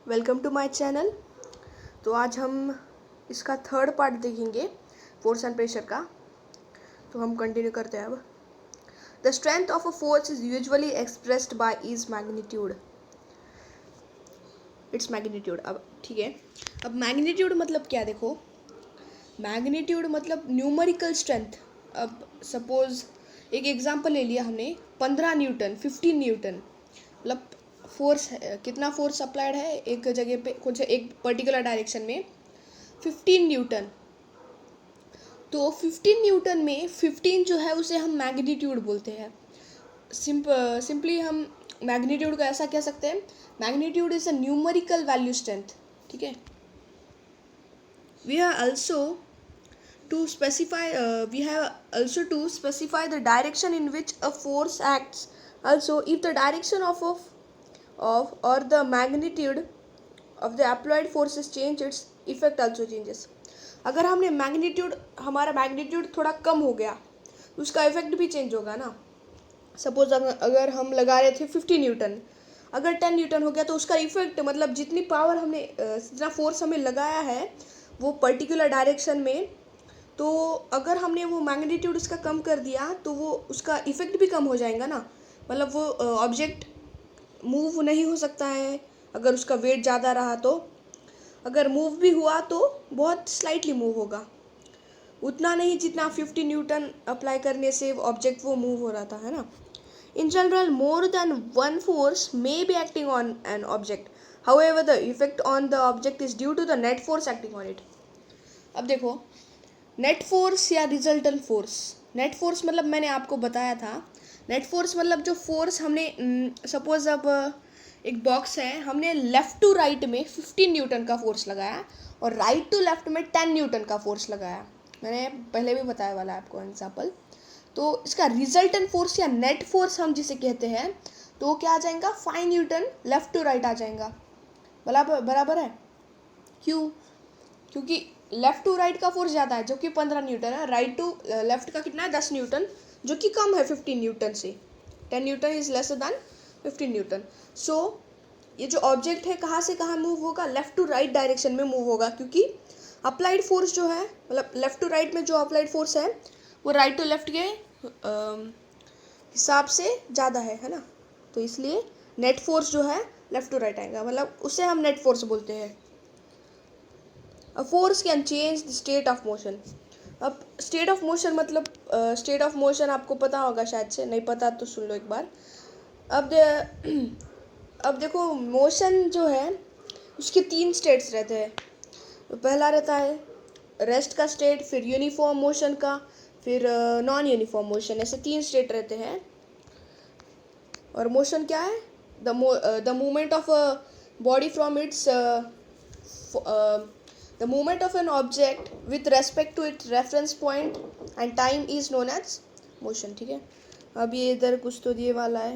Welcome to my channel. तो आज हम इसका थर्ड पार्ट देखेंगे फोर्स एंड प्रेशर का। तो हम कंटिन्यू करते हैं अब। The strength of a force is usually expressed by is magnitude, its magnitude. अब ठीक है, अब मैग्नीट्यूड मतलब क्या, देखो मैग्नीट्यूड मतलब न्यूमेरिकल स्ट्रेंथ। अब सपोज एक एग्जांपल ले लिया हमने, 15 न्यूटन, 15 न्यूटन, मतलब फोर्स कितना फोर्स अप्लाइड है एक जगह पे, कुछ एक पर्टिकुलर डायरेक्शन में 15 न्यूटन। तो 15 न्यूटन में 15 जो है उसे हम मैग्नीट्यूड बोलते हैं। सिंपली हम मैग्नीट्यूड को ऐसा कह सकते हैं, magnitude is a numerical value strength. ठीक है, we are also to specify we have also to specify the direction in which a force acts. Also, if the direction of or the magnitude of the applied forces change, its effect also changes. अगर हमने magnitude, हमारा magnitude थोड़ा कम हो गया तो उसका effect भी change होगा ना। सपोज अगर हम लगा रहे थे 50 न्यूटन, अगर 10 न्यूटन हो गया तो उसका इफेक्ट मतलब जितनी पावर हमने जितना फोर्स हमें लगाया है वो पर्टिकुलर डायरेक्शन में, तो अगर हमने वो मैग्नीट्यूड उसका कम कर दिया तो वो उसका इफेक्ट भी कम हो जाएगा ना। मतलब वो ऑब्जेक्ट मूव नहीं हो सकता है अगर उसका वेट ज़्यादा रहा। तो अगर मूव भी हुआ तो बहुत स्लाइटली मूव होगा, उतना नहीं जितना 50 न्यूटन अप्लाई करने से ऑब्जेक्ट वो मूव हो रहा था, है ना। In general more than one force may be acting on an object, however the effect on the object is due to the net force acting on it. अब देखो, नेट फोर्स या resultant force. Net force मतलब मैंने आपको बताया था, net force मतलब जो फोर्स हमने सपोज अब एक बॉक्स है, हमने लेफ़्ट टू राइट में 15 न्यूटन का फोर्स लगाया और राइट टू लेफ़्ट में 10 न्यूटन का फोर्स लगाया। मैंने पहले भी बताया वाला है आपको एग्जाम्पल। तो इसका रिजल्टेंट फोर्स या नेट फोर्स हम जिसे कहते हैं, तो क्या आ जाएगा, 5 न्यूटन लेफ़्ट टू राइट आ जाएगा। बराबर है। क्यों? क्योंकि लेफ़्ट टू राइट का फोर्स ज़्यादा है जो कि 15 न्यूटन है, राइट टू लेफ़्ट का कितना है, 10 न्यूटन, जो कि कम है 15 न्यूटन से। 10 newton is lesser than 15 newton. So ये जो ऑब्जेक्ट है कहाँ से कहाँ मूव होगा, लेफ़्ट टू राइट डायरेक्शन में मूव होगा, क्योंकि अप्लाइड फोर्स जो है, मतलब लेफ़्ट टू राइट में जो अप्लाइड फोर्स है वो राइट टू लेफ़्ट के हिसाब से ज़्यादा है ना। तो इसलिए नेट फोर्स जो है लेफ़्ट टू राइट आएगा, मतलब उसे हम नेट फोर्स बोलते हैं। A force can change the state of motion. अब स्टेट ऑफ मोशन मतलब स्टेट ऑफ मोशन आपको पता होगा शायद से, नहीं पता तो सुन लो एक बार। अब देखो, मोशन जो है उसके 3 स्टेट्स रहते हैं। तो पहला रहता है रेस्ट का स्टेट, फिर यूनिफॉर्म मोशन का, फिर नॉन यूनिफॉर्म मोशन, ऐसे 3 स्टेट रहते हैं। और मोशन क्या है, the movement of a body from its the movement of an object with respect to its reference point and time is known as motion। ठीक है, अब ये इधर कुछ तो दिए वाला है,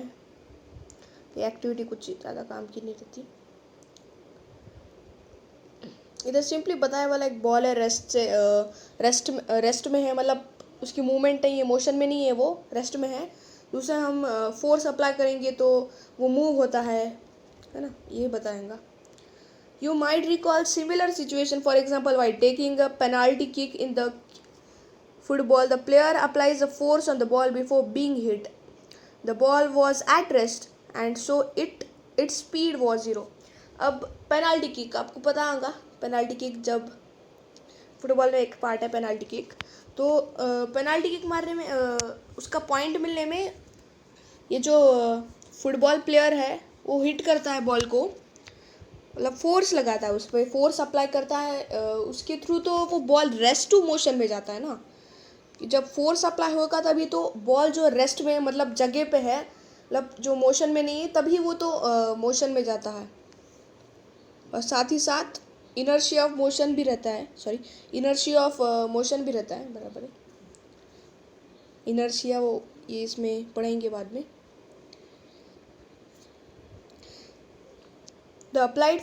ये एक्टिविटी कुछ ज़्यादा काम की नहीं रहती। इधर सिंपली बताया वाला एक बॉल है, रेस्ट में है, मतलब उसकी मूवमेंट नहीं है, मोशन में नहीं है, वो रेस्ट में है। दूसरा हम फोर्स अप्लाई करेंगे तो वो मूव होता है ना, ये बताएंगा। You might recall similar situation, for example, while taking a penalty kick in the football, the player applies a force on the ball before being hit. The ball was at rest and so its speed was 0. अब penalty kick आपको पता होगा, penalty kick जब football में एक part है penalty kick, तो penalty kick मारने में उसका पॉइंट मिलने में ये जो फुटबॉल प्लेयर है वो हिट करता है बॉल को, मतलब फोर्स लगाता है उस पर, फोर्स अप्लाई करता है उसके थ्रू, तो वो बॉल रेस्ट टू मोशन में जाता है ना। जब फोर्स अप्लाई होगा तभी तो बॉल जो रेस्ट में, मतलब जगह पे है, मतलब जो मोशन में नहीं है, तभी वो तो मोशन में जाता है। और साथ ही साथ इनर्शिया ऑफ मोशन भी रहता है, इनर्शिया ऑफ मोशन भी रहता है, बराबर है। इनर्शिया वो ये इसमें पढ़ेंगे बाद में। The applied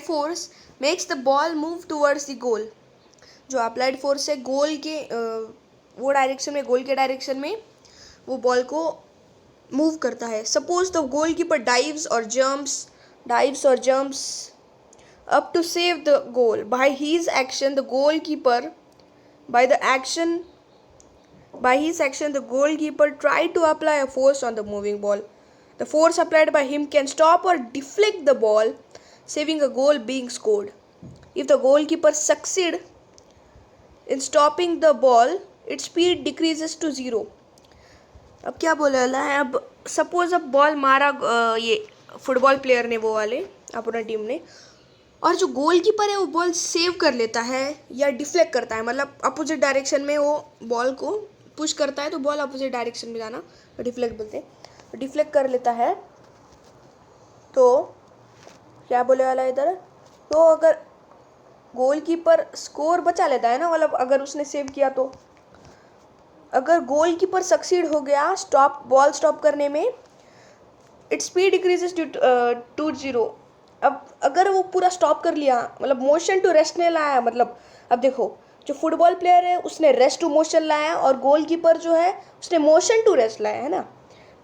force makes the ball move towards the goal. जो अप्लाइड फोर्स है गोल के वो डायरेक्शन में, गोल के डायरेक्शन में वो बॉल को मूव करता है। Suppose the goal keeper dives और jumps dives or jumps up to save the goal. By his action, the goalkeeper, by the action, by his action, the goalkeeper tried to apply a force on the moving ball. The force applied by him can stop or deflect the ball, saving a goal being scored. If the goalkeeper succeed in stopping the ball, its speed decreases to 0. अब क्या बोले वाला है, अब suppose अब ball मारा ये football player ने, वो वाले अपना टीम ने, और जो गोलकीपर है वो बॉल सेव कर लेता है या डिफ्लेक्ट करता है, मतलब अपोजिट डायरेक्शन में वो बॉल को पुश करता है तो बॉल अपोजिट डायरेक्शन में जाना डिफ्लेक्ट बोलते हैं, डिफ्लेक्ट कर लेता है, तो क्या बोले वाला है इधर, तो अगर गोलकीपर स्कोर बचा लेता है ना, मतलब अगर उसने सेव किया, तो अगर गोलकीपर सक्सीड हो गया बॉल स्टॉप करने में, इट्स स्पीड डिक्रीजेस टू 0. अब अगर वो पूरा स्टॉप कर लिया, मतलब मोशन टू रेस्ट ने लाया, मतलब अब देखो जो फुटबॉल प्लेयर है उसने रेस्ट टू मोशन लाया और गोलकीपर जो है उसने मोशन टू रेस्ट लाया, है ना,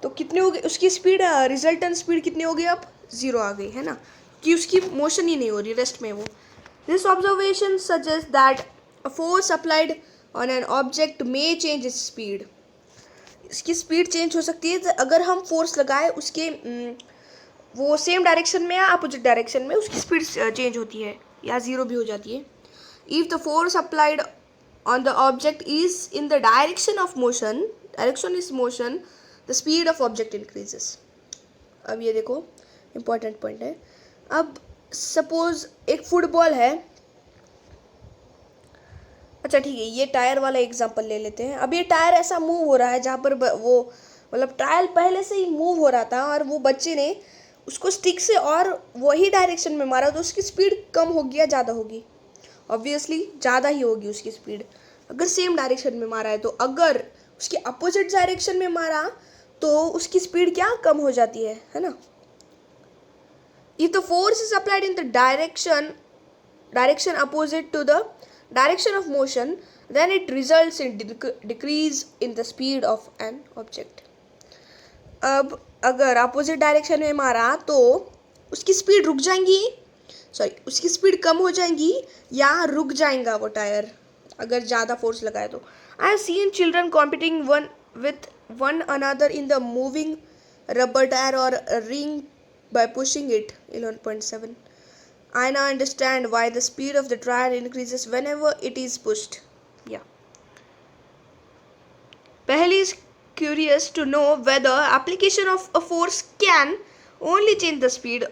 तो कितनी हो गई उसकी स्पीड, रिजल्टेंट स्पीड कितनी हो गई, अब 0 आ गई, है ना, कि उसकी मोशन ही नहीं हो रही रेस्ट में वो. This observation suggest that a force applied on an object may change its speed. इसकी स्पीड चेंज हो सकती है अगर हम फोर्स लगाए उसके वो सेम डायरेक्शन में या अपोजिट डायरेक्शन में, उसकी स्पीड चेंज होती है या 0 भी हो जाती है. If the force applied on the object is in the direction of motion, direction is motion, the speed of object increases. अब ये देखो इंपॉर्टेंट पॉइंट है. अब सपोज एक फुटबॉल है, अच्छा ठीक है, ये टायर वाला एग्जांपल ले लेते हैं. अब ये टायर ऐसा मूव हो रहा है जहाँ पर वो मतलब टायर पहले से ही मूव हो रहा था और वो बच्चे ने उसको स्टिक से और वही डायरेक्शन में मारा, तो उसकी स्पीड कम होगी या ज़्यादा होगी, ऑब्वियसली ज़्यादा ही होगी उसकी स्पीड, अगर सेम डायरेक्शन में मारा है. तो अगर उसकी अपोजिट डायरेक्शन में मारा तो उसकी स्पीड क्या कम हो जाती है ना. If the force is applied in the direction opposite to the direction of motion, then it results in decrease in the speed of an object. अब अगर अपोजिट डायरेक्शन में मारा तो उसकी स्पीड रुक जाएंगी, उसकी स्पीड कम हो जाएंगी या रुक जाएगा वो टायर अगर ज़्यादा फोर्स लगाए तो. I have seen children competing one another in the moving rubber tyre और ring by pushing it. 11.7. I now understand why the speed of the tire increases whenever it is pushed. Yeah. Pahali is curious to know whether application of a force can only change the speed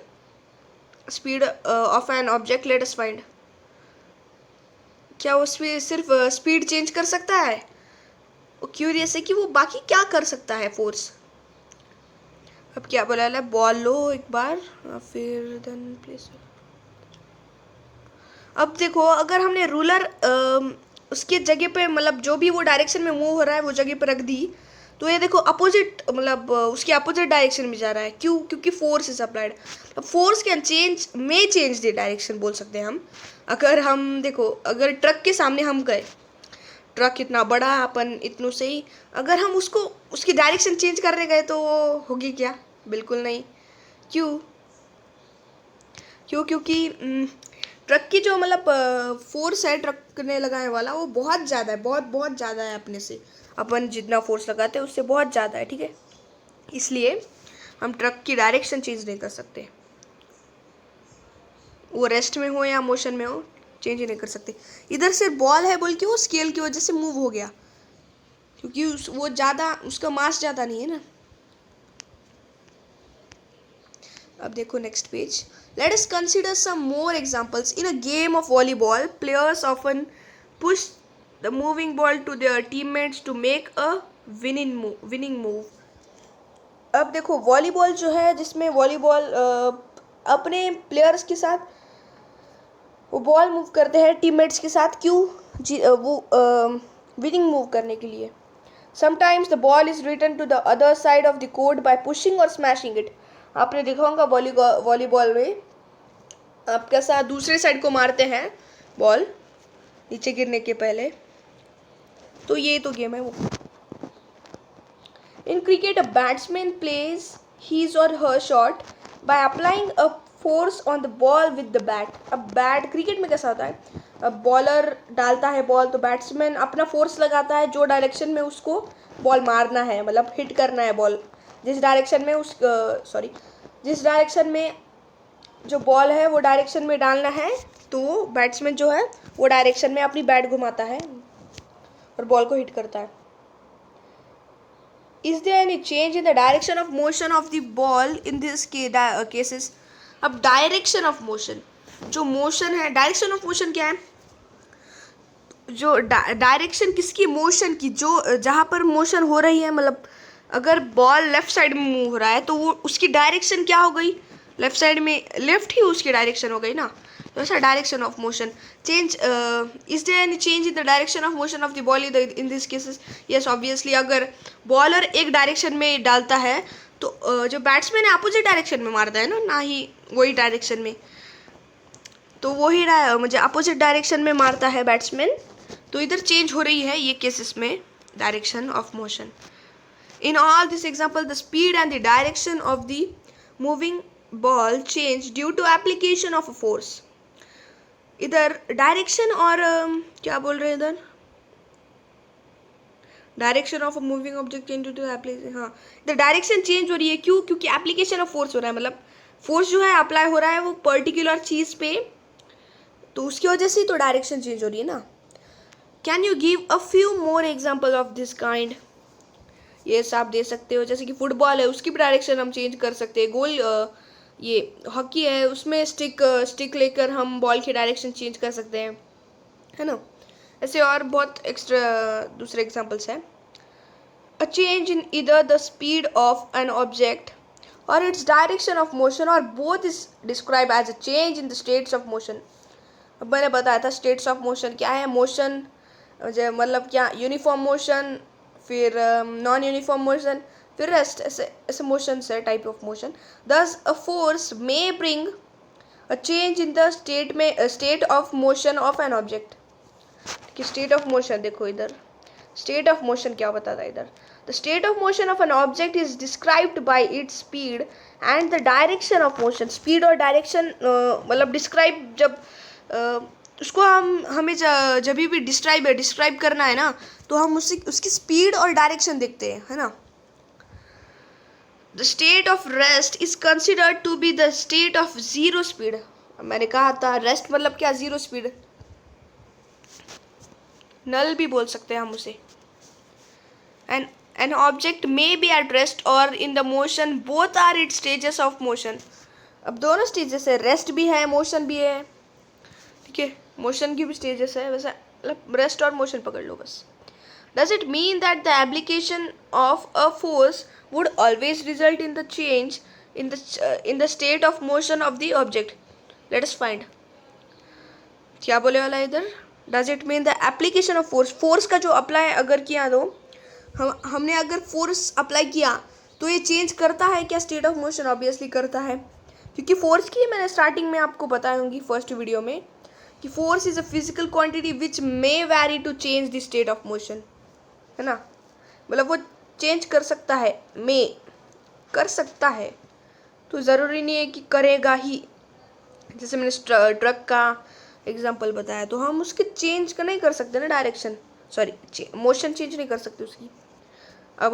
of an object. Let us find. क्या वो सिर्फ speed change कर सकता है? वो curious है कि वो बाकी क्या कर सकता है फोर्स. अब क्या बोला है, बॉल लो एक बार फिर देन प्लेस. अब देखो अगर हमने रूलर उसके जगह पे, मतलब जो भी वो डायरेक्शन में मूव हो रहा है वो जगह पे रख दी, तो ये देखो अपोजिट, मतलब उसके अपोजिट डायरेक्शन में जा रहा है. क्यों? क्योंकि force is applied. Force can change the direction बोल सकते हैं हम. अगर हम देखो, अगर ट्रक के सामने हम गए, ट्रक इतना बड़ा, अपन इतनों से ही अगर हम उसको उसकी डायरेक्शन चेंज करने गए तो होगी क्या? बिल्कुल नहीं. क्यों? क्योंकि ट्रक की जो मतलब फोर्स है ट्रक ने लगाने वाला वो बहुत ज़्यादा है, बहुत ज़्यादा है अपने से. अपन जितना फोर्स लगाते हैं उससे बहुत ज़्यादा है, ठीक है. इसलिए हम ट्रक की डायरेक्शन चेंज नहीं कर सकते, वो रेस्ट में हो या मोशन में हो, चेंज ही नहीं कर सकते. इधर से बॉल है बोल के वो स्केल की वजह से मूव हो गया, क्योंकि वो ज़्यादा, उसका मास ज़्यादा नहीं है ना. अब देखो next page. Let us consider some more examples. In a game of volleyball, players often push the moving ball to their teammates to make a winning move. अब देखो वॉलीबॉल जो है, जिसमें वॉलीबॉल अपने प्लेयर्स के साथ वो बॉल मूव करते हैं टीममेट्स के साथ. क्यों? वो विनिंग मूव करने के लिए. Sometimes the ball is returned to the other side of the court by pushing or smashing it. आपने देखा होगा वॉलीबॉल में आप कैसा दूसरे साइड को मारते हैं बॉल नीचे गिरने के पहले. तो ये तो गेम है वो. In cricket a batsman plays his or her shot by applying a force on the ball with the bat. अब बैट क्रिकेट में कैसा होता है, अब बॉलर डालता है बॉल तो बैट्समैन अपना फोर्स लगाता है जो डायरेक्शन में उसको बॉल मारना है, मतलब हिट करना है बॉल, जिस डायरेक्शन में जिस डायरेक्शन में जो बॉल है वो डायरेक्शन में डालना है, तो बैट्समैन जो है वो डायरेक्शन में अपनी बैट घुमाता है और बॉल को हिट करता है। Is there any change in the direction of motion of the ball in this cases? अब डायरेक्शन ऑफ मोशन, जो मोशन है, डायरेक्शन ऑफ मोशन क्या है, जो डायरेक्शन किसकी, मोशन की, जो जहाँ पर मोशन हो रही है, मतलब अगर बॉल लेफ्ट साइड में मूव हो रहा है तो वो उसकी डायरेक्शन क्या हो गई, लेफ्ट साइड में, लेफ्ट ही उसकी डायरेक्शन हो गई ना, तो ऐसा direction of motion change. Is there any change in the direction of motion of the ball in this cases? Yes obviously, अगर बॉलर एक डायरेक्शन में डालता है तो जो बैट्समैन है अपोजिट डायरेक्शन में मारता है ना ही वही डायरेक्शन में, तो वही मुझे अपोजिट डायरेक्शन में मारता है बैट्समैन, तो इधर चेंज हो रही है ये केसेस में direction of motion. In all this example the speed and the direction of the moving ball change due to application of a force. इधर डायरेक्शन और क्या बोल रहे हैं इधर, direction of a moving object change due to application, हाँ इधर direction change हो रही है, क्यों, क्योंकि एप्लीकेशन ऑफ फोर्स हो रहा है, मतलब फोर्स जो है अप्लाई हो रहा है वो पर्टिकुलर चीज़ पे, तो उसकी वजह से तो डायरेक्शन चेंज हो रही है ना। Can you give a few more example of this kind? Yes आप दे सकते हो, जैसे कि फुटबॉल है उसकी भी डायरेक्शन हम चेंज कर सकते हैं, ये हॉकी है उसमें स्टिक लेकर हम बॉल की डायरेक्शन चेंज कर सकते हैं, है ना। ऐसे और बहुत एक्स्ट्रा दूसरे एग्जांपल्स हैं। A change in either the speed of an object और इट्स डायरेक्शन ऑफ मोशन और both is describe as a change in the states of motion. अब मैंने बताया था स्टेट्स ऑफ मोशन क्या है, मोशन मतलब क्या, यूनिफॉर्म मोशन, फिर नॉन यूनिफॉर्म मोशन, फिर रेस्ट, ऐसे मोशन है, टाइप ऑफ मोशन। दस a force may bring a change in the state of motion of an object. कि स्टेट ऑफ मोशन देखो इधर, स्टेट ऑफ मोशन क्या बताता है इधर, the state of motion of an object is described bye its speed and the direction of motion. Speed और direction मतलब describe, जब उसको हमें जब भी डिस्क्राइब करना है ना, तो हम उसकी स्पीड और डायरेक्शन देखते हैं, है ना। The state of rest is considered to be the state of zero speed. मैंने कहा था रेस्ट मतलब क्या, जीरो स्पीड, नल भी बोल सकते हैं हम उसे। And an object may be at rest और in the motion, both are it stages of motion. अब दोनों स्टेजेस है, रेस्ट भी है मोशन भी है, ठीक है, मोशन की भी स्टेजेस है, वैसे मतलब रेस्ट और मोशन पकड़ लो बस। Does it mean that the application of a force would always result in the change in the state of motion of the object? Let us find क्या बोले वाला इधर, does it mean the application of force, force का जो apply अगर किया तो हमने अगर फोर्स अप्लाई किया तो ये चेंज करता है क्या स्टेट ऑफ मोशन? ऑब्वियसली करता है, क्योंकि फोर्स की मैंने स्टार्टिंग में आपको बताई होंगी फर्स्ट वीडियो में कि force is a physical quantity which may vary to change the state of motion, है ना, मतलब वो चेंज कर सकता है, मे कर सकता है, तो ज़रूरी नहीं है कि करेगा ही। जैसे मैंने ट्रक का एग्जांपल बताया, तो हम उसके चेंज का नहीं कर सकते ना डायरेक्शन, सॉरी मोशन चेंज नहीं कर सकते उसकी। अब